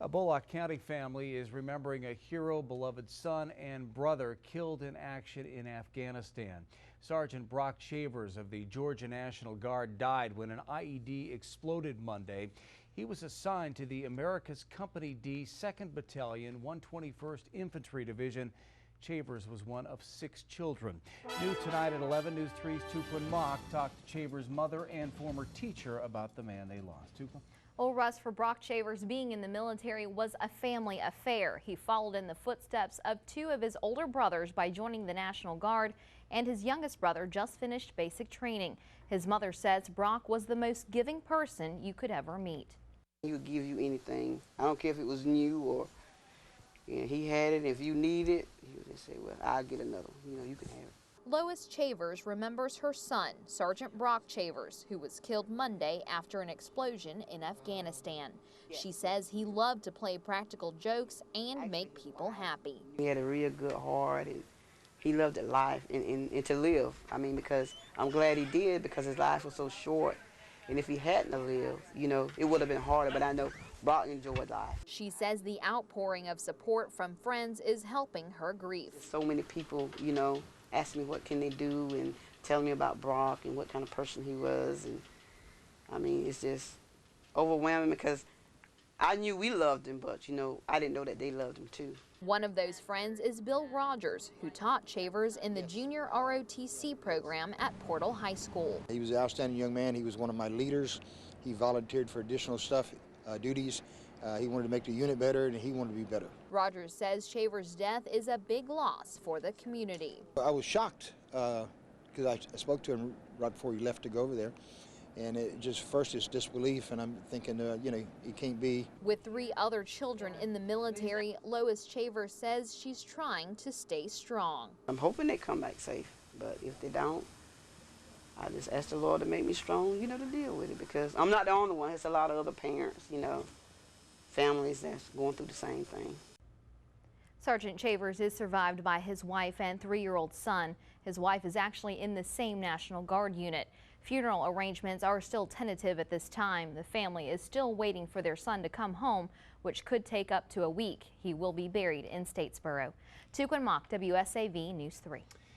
A Bulloch County family is remembering a hero, beloved son and brother killed in action in Afghanistan. Sergeant Bulloch Chavers of the Georgia National Guard died when an IED exploded Monday. He was assigned to the America's Company D 2nd Battalion, 121st Infantry Division. Chavers was one of 6 children. New tonight at 11, News 3's Tuquyen Mach talked to Chavers' mother and former teacher about the man they lost. Tuquyen? Well, Russ, for Bulloch Chavers, being in the military was a family affair. He followed in the footsteps of 2 of his older brothers by joining the National Guard, and his youngest brother just finished basic training. His mother says Bulloch was the most giving person you could ever meet. He would give you anything. I don't care if it was new or he had it. If you need it, he would just say, well, I'll get another. You know, you can have it. Lois Chavers remembers her son, Sergeant Bulloch Chavers, who was killed Monday after an explosion in Afghanistan. She says he loved to play practical jokes and make people happy. He had a real good heart, and he loved life and to live. I mean, because I'm glad he did, because his life was so short. And if he hadn't lived, you know, it would have been harder, but I know Bulloch enjoyed life. She says the outpouring of support from friends is helping her grief. So many people, you know, ask me what can they do and tell me about Bulloch and what kind of person he was. And I mean, it's just overwhelming because I knew we loved him, but, you know, I didn't know that they loved him too. One of those friends is Bill Rogers, who taught Chavers in the junior ROTC program at Portal High School. He was an outstanding young man. He was one of my leaders. He volunteered for additional duties. He wanted to make the unit better, and he wanted to be better. Rogers says Chavers' death is a big loss for the community. I was shocked because I spoke to him right before he left to go over there. And it just, first it's disbelief, and I'm thinking, you know, it can't be. With 3 other children in the military, Lois Chavers says she's trying to stay strong. I'm hoping they come back safe, but if they don't, I just ask the Lord to make me strong, you know, to deal with it, because I'm not the only one. It's a lot of other parents, you know, families that's going through the same thing. Sergeant Chavers is survived by his wife and 3-year-old son. His wife is actually in the same National Guard unit. Funeral arrangements are still tentative at this time. The family is still waiting for their son to come home, which could take up to a week. He will be buried in Statesboro. Tuquyen Mach, WSAV News 3.